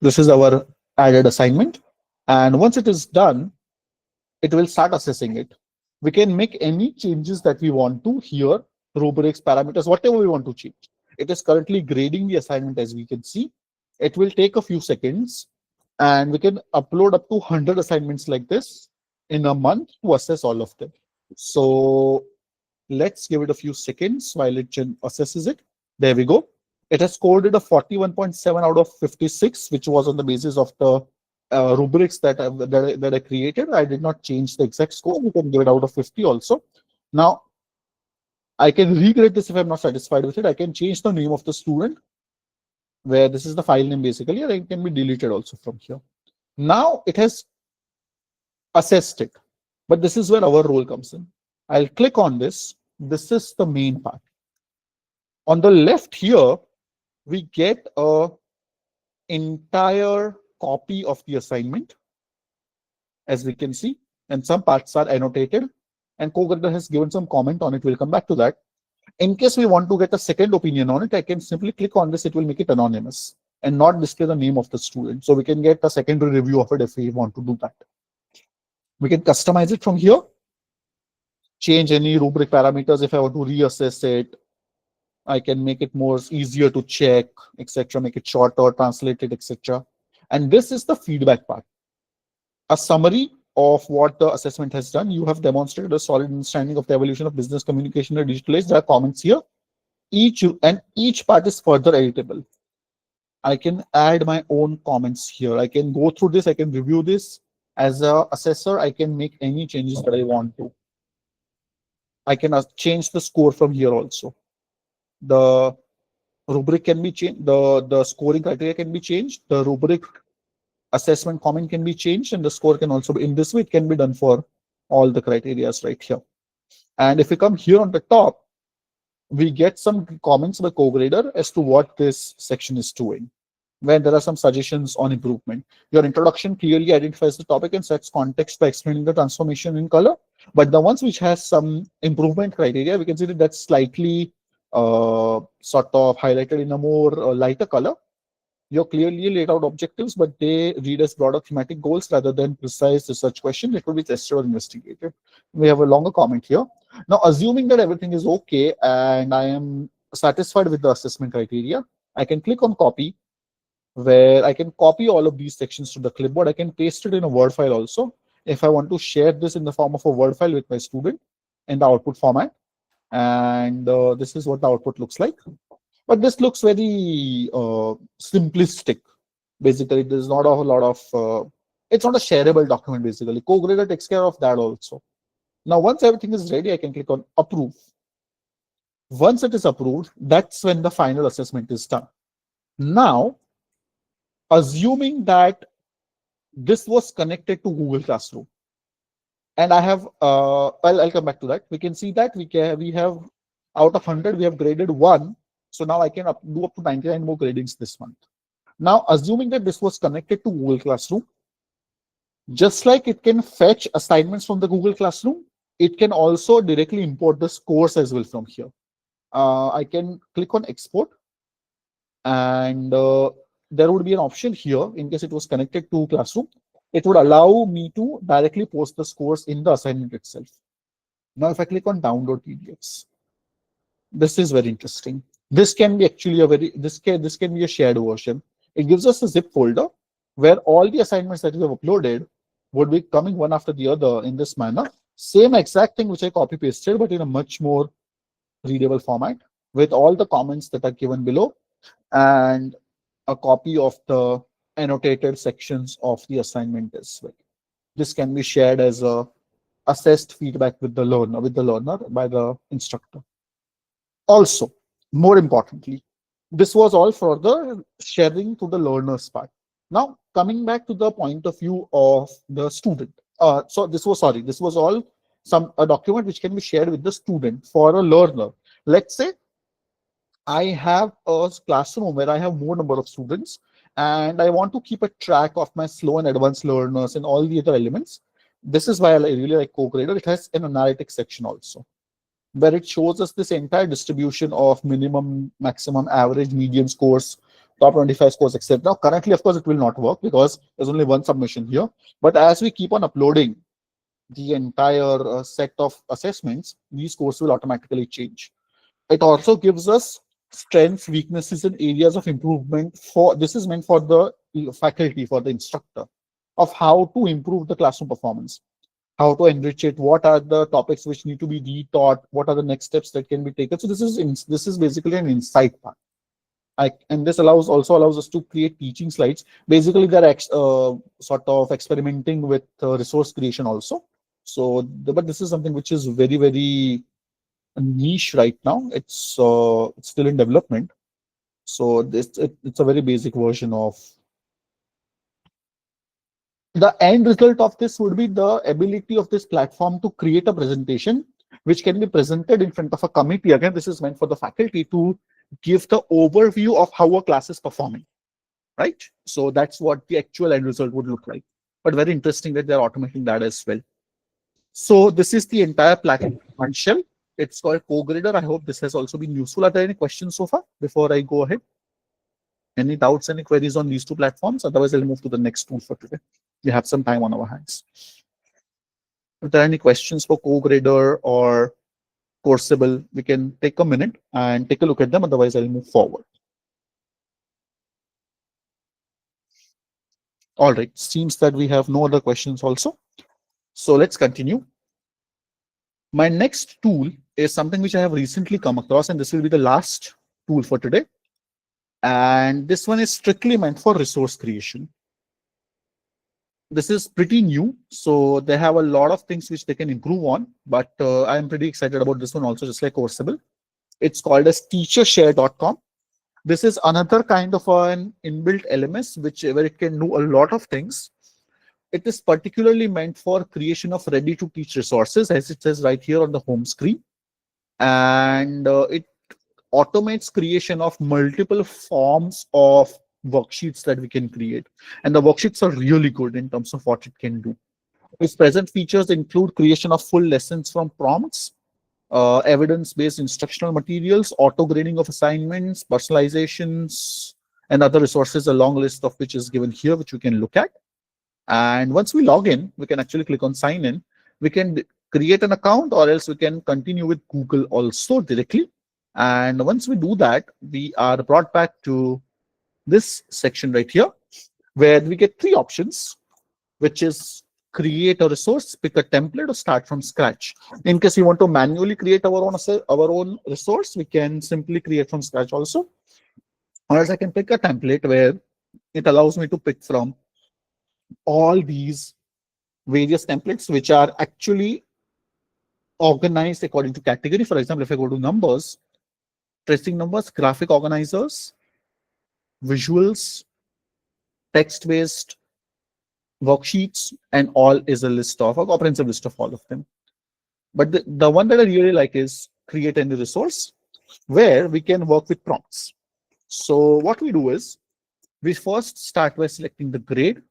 A: This is our added assignment. And once it is done, it will start assessing it. We can make any changes that we want to here, rubrics, parameters, whatever we want to change. It is currently grading the assignment as we can see. It will take a few seconds and we can upload up to 100 assignments like this in a month to assess all of them. So let's give it a few seconds while it assesses it. There we go. It has scored it a 41.7 out of 56, which was on the basis of the rubrics that I created. I did not change the exact score. We can give it out of 50 also. Now, I can regrade this if I'm not satisfied with it. I can change the name of the student, where this is the file name basically, and it can be deleted also from here. Now, it has assessed it, but this is where our role comes in. I'll click on this. This is the main part. On the left here, we get a entire copy of the assignment, as we can see, and some parts are annotated, and co-grader has given some comment on it. We'll come back to that. In case we want to get a second opinion on it, I can simply click on this. It will make it anonymous and not display the name of the student. So we can get a secondary review of it if we want to do that. We can customize it from here, change any rubric parameters. If I want to reassess it, I can make it more easier to check, etc., make it shorter, translate it, etc. And this is the feedback part. A summary of what the assessment has done. You have demonstrated a solid understanding of the evolution of business communication and digital age. There are comments here. Each part is further editable. I can add my own comments here. I can go through this. I can review this. As an assessor, I can make any changes that I want to. I can change the score from here also. The rubric can be changed. The scoring criteria can be changed. The rubric assessment comment can be changed, and the score can also be in this way. It can be done for all the criteria right here. And if we come here on the top, we get some comments by co-grader as to what this section is doing, when there are some suggestions on improvement. Your introduction clearly identifies the topic and sets context by explaining the transformation in color. But the ones which has some improvement criteria, we can see that that's slightly sort of highlighted in a more lighter color. You clearly laid out objectives, but they read as broader thematic goals rather than precise research question. It will be tested or investigated. We have a longer comment here. Now, assuming that everything is okay and I am satisfied with the assessment criteria, I can click on copy, where I can copy all of these sections to the clipboard. I can paste it in a Word file also. If I want to share this in the form of a Word file with my student in the output format, and this is what the output looks like. But this looks very simplistic. Basically, there's not a whole lot of, it's not a shareable document basically. Co-grader takes care of that also. Now, once everything is ready, I can click on approve. Once it is approved, that's when the final assessment is done. Now, assuming that this was connected to Google Classroom, and I have, I'll come back to that. We can see that we have out of 100, we have graded 1. So now I can do up to 99 more gradings this month. Now, assuming that this was connected to Google Classroom, just like it can fetch assignments from the Google Classroom, it can also directly import the scores as well from here. I can click on export, and there would be an option here in case it was connected to Classroom. It would allow me to directly post the scores in the assignment itself. Now, if I click on download PDFs, this is very interesting. This can be actually this can be a shared version. It gives us a zip folder where all the assignments that we have uploaded would be coming one after the other in this manner. Same exact thing which I copy pasted, but in a much more readable format with all the comments that are given below and a copy of the annotated sections of the assignment as well. This can be shared as a assessed feedback with the learner by the instructor. Also, more importantly, this was all for the sharing to the learner's part. Now, coming back to the point of view of the student. So this was all a document which can be shared with the student for a learner. Let's say I have a classroom where I have more number of students and I want to keep a track of my slow and advanced learners and all the other elements. This is why I really like co-grader. It has an analytics section also, where it shows us this entire distribution of minimum, maximum, average, median scores top 25 scores, etc. Now, currently, of course, it will not work because there's only one submission here. But as we keep on uploading the entire set of assessments, these scores will automatically change. It also gives us strengths, weaknesses, and areas of improvement. For this is meant for the faculty, for the instructor, of how to improve the classroom performance, how to enrich it, what are the topics which need to be retaught, what are the next steps that can be taken. So this is basically an insight part. And this also allows us to create teaching slides. Basically, they're sort of experimenting with resource creation also. So, but this is something which is very, very niche right now. It's still in development. So it's a very basic version of. The end result of this would be the ability of this platform to create a presentation which can be presented in front of a committee. Again, this is meant for the faculty to give the overview of how a class is performing, right? So that's what the actual end result would look like. But very interesting that they're automating that as well. So this is the entire platform shell. It's called CoGrader. I hope this has also been useful. Are there any questions so far before I go ahead? Any doubts, any queries on these two platforms? Otherwise, I'll move to the next tool for today. We have some time on our hands. If there are any questions for CoGrader or Coursable, we can take a minute and take a look at them. Otherwise, I'll move forward. All right. Seems that we have no other questions also. So let's continue. My next tool is something which I have recently come across, and this will be the last tool for today. And this one is strictly meant for resource creation. This is pretty new, so they have a lot of things which they can improve on, but I'm pretty excited about this one also, just like Coursable. It's called as teachershare.com. This is another kind of an inbuilt LMS, where it can do a lot of things. It is particularly meant for creation of ready-to-teach resources, as it says right here on the home screen. And it automates creation of multiple forms of worksheets that we can create. And the worksheets are really good in terms of what it can do. Its present features include creation of full lessons from prompts, evidence-based instructional materials, auto-grading of assignments, personalizations, and other resources, a long list of which is given here, which we can look at. And once we log in, we can actually click on sign in. We can create an account, or else we can continue with Google also directly. And once we do that, we are brought back to this section right here, where we get three options, which is create a resource, pick a template, or start from scratch. In case you want to manually create our own resource, we can simply create from scratch also. Or else I can pick a template where it allows me to pick from all these various templates, which are actually organized according to category. For example, if I go to numbers, tracing numbers, graphic organizers, visuals, text-based worksheets, and all is a comprehensive list of all of them. But the one that I really like is create any resource, where we can work with prompts. So what we do is we first start by selecting the grade.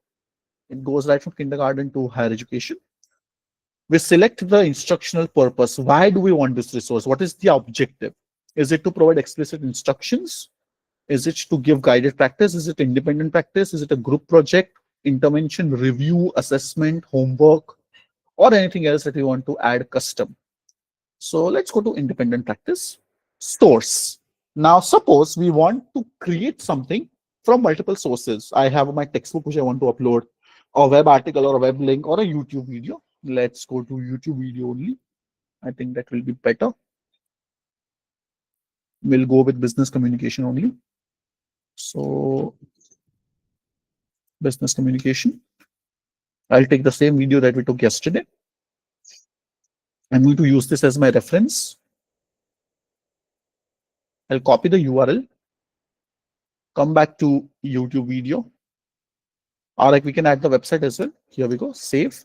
A: It goes right from kindergarten to higher education. We select the instructional purpose. Why do we want this resource? What is the objective? Is it to provide explicit instructions? Is it to give guided practice? Is it independent practice? Is it a group project, intervention, review, assessment, homework, or anything else that we want to add custom? So let's go to independent practice. Source. Now, suppose we want to create something from multiple sources. I have my textbook which I want to upload, a web article or a web link or a YouTube video. Let's go to YouTube video only. I think that will be better. We'll go with business communication only. So business communication. I'll take the same video that we took yesterday. I'm going to use this as my reference. I'll copy the URL, come back to YouTube video, or like we can add the website as well. Here we go, save.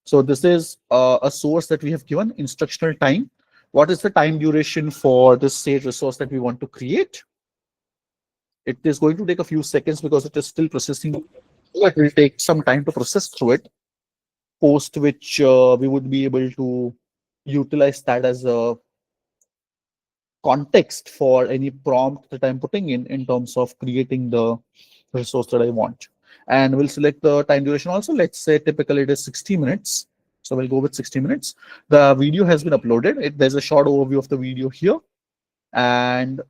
A: So this is a source that we have given, instructional time. What is the time duration for this sage resource that we want to create? It is going to take a few seconds because it is still processing. It will take some time to process through it, post which we would be able to utilize that as a context for any prompt that I'm putting in terms of creating the resource that I want. And we'll select the time duration also. Let's say typically it is 60 minutes. So we'll go with 60 minutes. The video has been uploaded. There's a short overview of the video here. And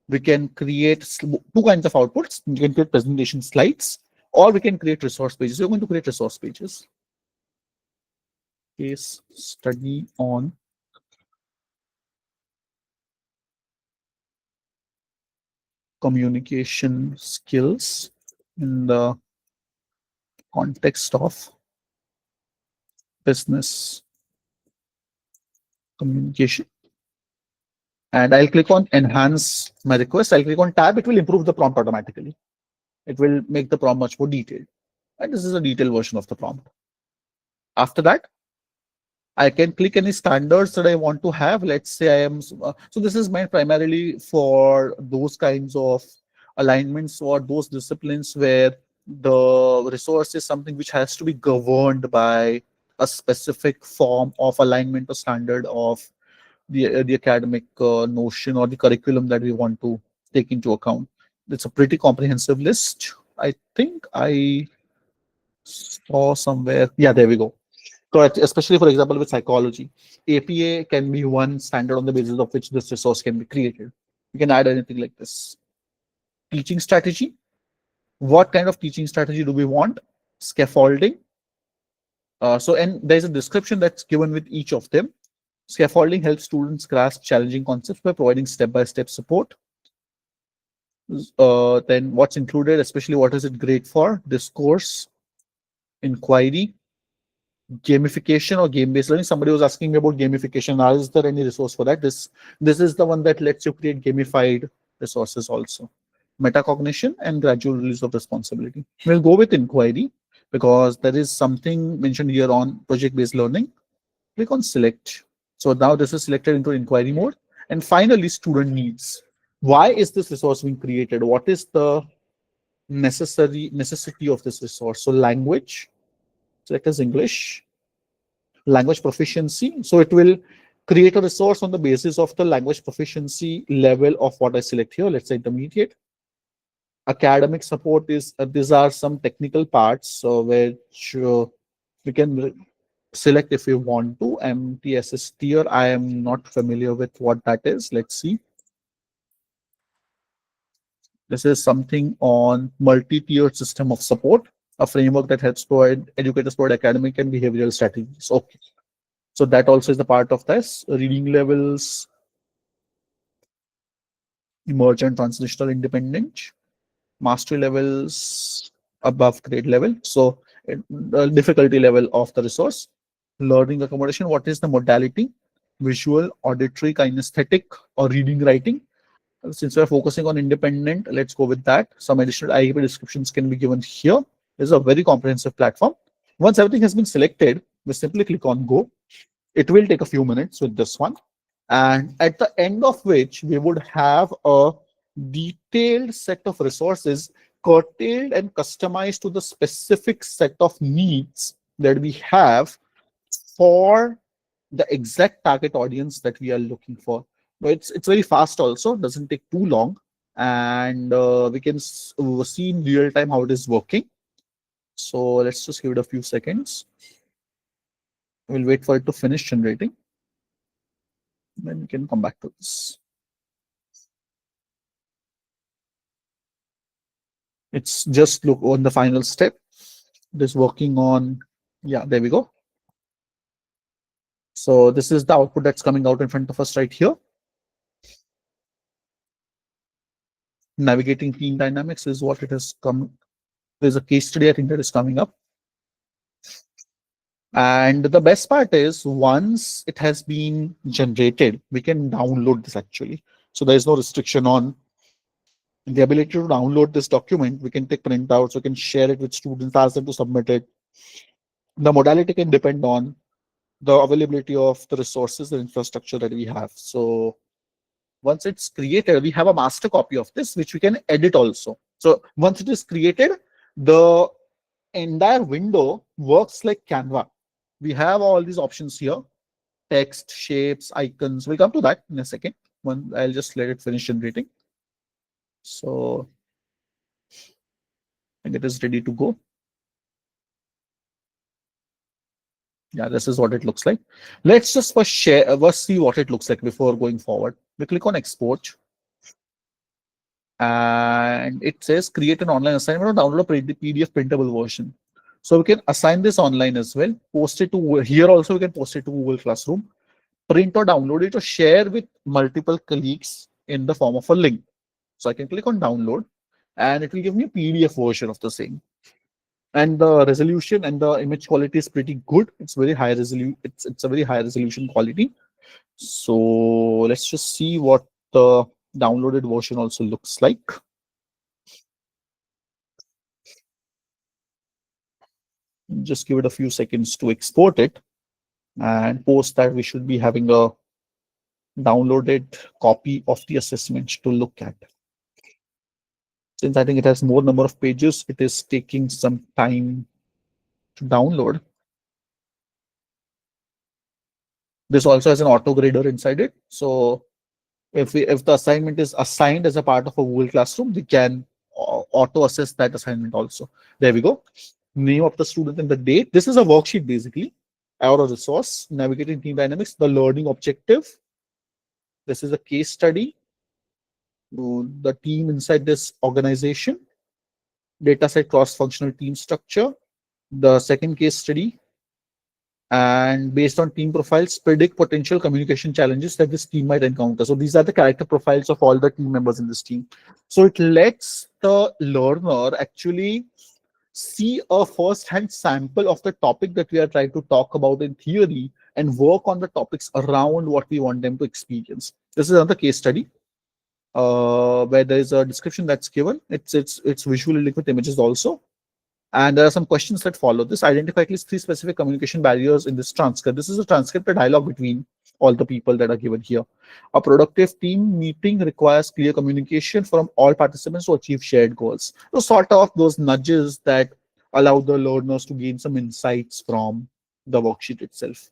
A: we can create two kinds of outputs. We can create presentation slides, or we can create resource pages. We're going to create resource pages. Case study on communication skills in the context of business communication. And I'll click on enhance my request. I'll click on tab. It will improve the prompt automatically. It will make the prompt much more detailed. And this is a detailed version of the prompt. After that, I can click any standards that I want to have. Let's say I am, so this is meant primarily for those kinds of alignments or those disciplines where the resource is something which has to be governed by a specific form of alignment or standard of the academic notion or the curriculum that we want to take into account. It's a pretty comprehensive list. I think I saw somewhere. Yeah, there we go. Correct. Especially, for example, with psychology, APA can be one standard on the basis of which this resource can be created. You can add anything like this. Teaching strategy. What kind of teaching strategy do we want? Scaffolding. And there's a description that's given with each of them. Scaffolding helps students grasp challenging concepts by providing step-by-step support. Then what's included, especially what is it great for? Discourse, inquiry, gamification or game-based learning. Somebody was asking me about gamification. Now, is there any resource for that? This is the one that lets you create gamified resources also. Metacognition and gradual release of responsibility. We'll go with inquiry because there is something mentioned here on project-based learning. Click on select. So now this is selected into inquiry mode. And finally, student needs. Why is this resource being created? What is the necessity of this resource? So language, select as English, language proficiency. So it will create a resource on the basis of the language proficiency level of what I select here. Let's say intermediate. Academic support is, these are some technical parts which we can select if we want to. MTSS tier, I am not familiar with what that is. Let's see. This is something on multi-tiered system of support, a framework that helps provide educators provide academic and behavioral strategies. Okay. So that also is a part of this. Reading levels, emergent, transitional, independent, mastery levels above grade level. So the difficulty level of the resource. Learning accommodation, what is the modality? Visual, auditory, kinesthetic, or reading, writing. Since we're focusing on independent, let's go with that. Some additional IEP descriptions can be given here. This is a very comprehensive platform. Once everything has been selected, we simply click on go. It will take a few minutes with this one. And at the end of which, we would have a detailed set of resources curtailed and customized to the specific set of needs that we have for the exact target audience that we are looking for. But it's very fast also, doesn't take too long, and we can see in real time how it is working. So let's just give it a few seconds. We'll wait for it to finish generating. Then we can come back to this. It's just look on the final step. It is working on, yeah, there we go. So this is the output that's coming out in front of us right here. Navigating team dynamics is what it has come. There's a case study, I think, that is coming up. And the best part is once it has been generated, we can download this actually. So there is no restriction on the ability to download this document. We can take printouts, we can share it with students, ask them to submit it. The modality can depend on the availability of the resources and infrastructure that we have. So once it's created, we have a master copy of this, which we can edit also. So once it is created, the entire window works like Canva. We have all these options here, text, shapes, icons. We'll come to that in a second. I'll just let it finish generating. So I think it is ready to go. Yeah, this is what it looks like. Let's just first share, first see what it looks like before going forward. We click on export, and it says create an online assignment or download a PDF printable version. So we can assign this online as well, post it to here also, we can post it to Google Classroom, print or download it or share with multiple colleagues in the form of a link. So I can click on download and it will give me a PDF version of the same. And the resolution and the image quality is pretty good. It's very high resolution. It's a very high resolution quality. So let's just see what the downloaded version also looks like. Just give it a few seconds to export it, and post that we should be having a downloaded copy of the assessment to look at. Since I think it has more number of pages, it is taking some time to download. This also has an auto grader inside it. So if the assignment is assigned as a part of a Google Classroom, we can auto assess that assignment also. There we go. Name of the student and the date. This is a worksheet basically, or a resource, navigating team dynamics, the learning objective. This is a case study, the team inside this organization, dataset cross-functional team structure, the second case study, and based on team profiles, predict potential communication challenges that this team might encounter. So these are the character profiles of all the team members in this team. So it lets the learner actually see a first-hand sample of the topic that we are trying to talk about in theory and work on the topics around what we want them to experience. This is another case study where there is a description that's given. It's visually linked with images also. And there are some questions that follow this. Identify at least 3 specific communication barriers in this transcript. This is a transcript, a dialogue between all the people that are given here. A productive team meeting requires clear communication from all participants to achieve shared goals. So sort of those nudges that allow the learners to gain some insights from the worksheet itself.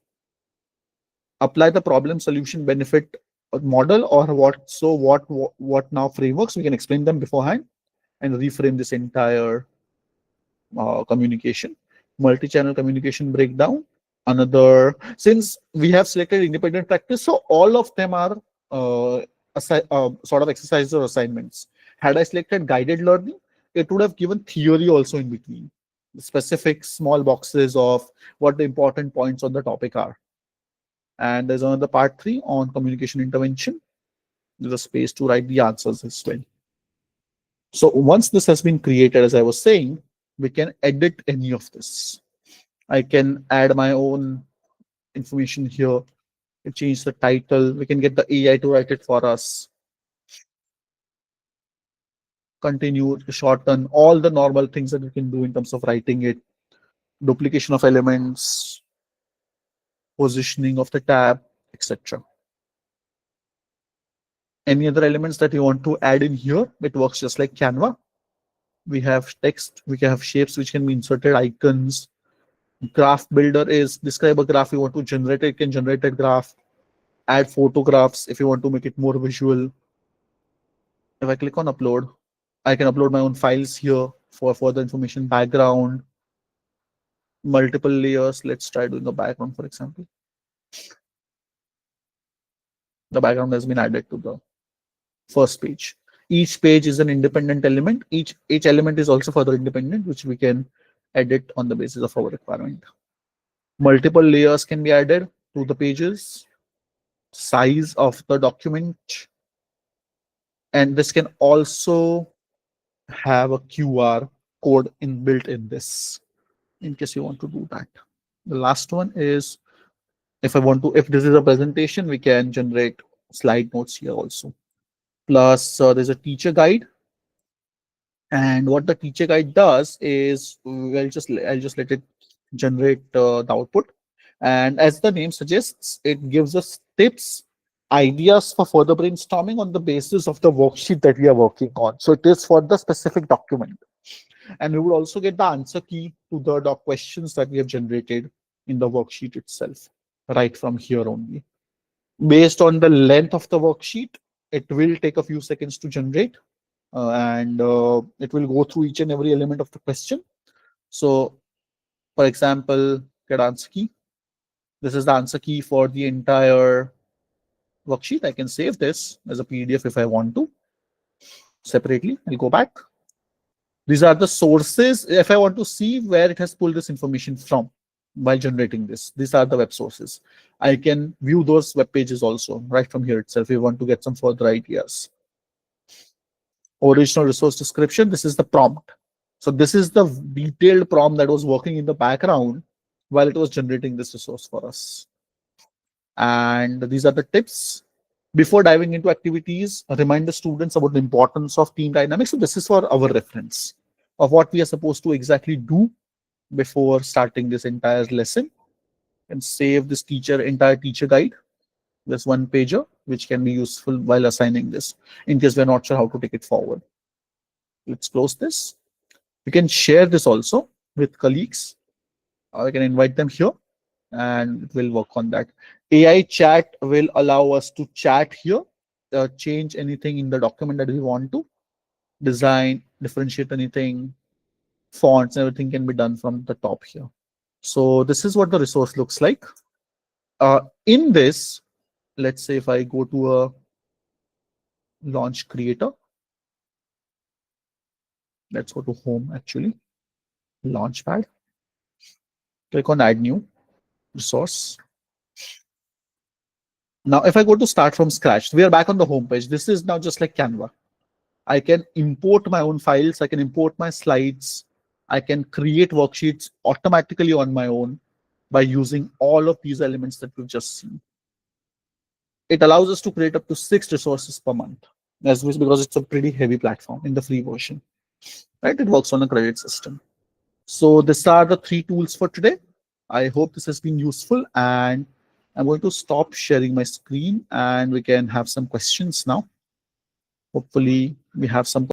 A: Apply the problem solution benefit model or what. So what now frameworks, we can explain them beforehand and reframe this entire communication. Multi-channel communication breakdown. Another, since we have selected independent practice, so all of them are sort of exercises or assignments. Had I selected guided learning, it would have given theory also in between, specific small boxes of what the important points on the topic are. And there's another part 3 on communication intervention. There's a space to write the answers as well. So once this has been created, as I was saying, we can edit any of this. I can add my own information here, change the title. We can get the AI to write it for us. Continue, shorten, all the normal things that we can do in terms of writing it. Duplication of elements, positioning of the tab, etc. Any other elements that you want to add in here, it works just like Canva. We have text, we can have shapes which can be inserted, icons. Graph builder is describe a graph you want to generate, it can generate a graph. Add photographs if you want to make it more visual. If I click on upload, I can upload my own files here for further information, background, multiple layers. Let's try doing a background, for example. The background has been added to the first page. Each page is an independent element. Each element is also further independent, which we can edit on the basis of our requirement. Multiple layers can be added to the pages. Size of the document. And this can also have a QR code inbuilt in this, in case you want to do that. The last one is, if this is a presentation, we can generate slide notes here also. Plus, there's a teacher guide. And what the teacher guide does is, I'll just let it generate the output. And as the name suggests, it gives us tips, ideas for further brainstorming on the basis of the worksheet that we are working on. So it is for the specific document. And we will also get the answer key to the doc questions that we have generated in the worksheet itself, right from here only. Based on the length of the worksheet, it will take a few seconds to generate, and it will go through each and every element of the question. So, for example, get answer key. This is the answer key for the entire worksheet. I can save this as a PDF if I want to separately. I'll go back. These are the sources. If I want to see where it has pulled this information from while generating this, these are the web sources. I can view those web pages also right from here itself if you want to get some further ideas. Original resource description. This is the prompt. So this is the detailed prompt that was working in the background while it was generating this resource for us. And these are the tips. Before diving into activities, remind the students about the importance of team dynamics. So this is for our reference of what we are supposed to exactly do before starting this entire lesson, and save this entire teacher guide. This one pager, which can be useful while assigning this in case we're not sure how to take it forward. Let's close this. You can share this also with colleagues, or you can invite them here and it will work on that. AI chat will allow us to chat here, change anything in the document that we want to, design, differentiate anything, fonts, everything can be done from the top here. So this is what the resource looks like. In this, let's say if I go to a launch creator, let's go to home actually, launchpad, click on add new resource. Now, if I go to start from scratch, we are back on the home page. This is now just like Canva. I can import my own files. I can import my slides. I can create worksheets automatically on my own by using all of these elements that we've just seen. It allows us to create up to 6 resources per month, because it's a pretty heavy platform in the free version, right? It works on a credit system. So these are the 3 tools for today. I hope this has been useful, and I'm going to stop sharing my screen and we can have some questions now. Hopefully we have some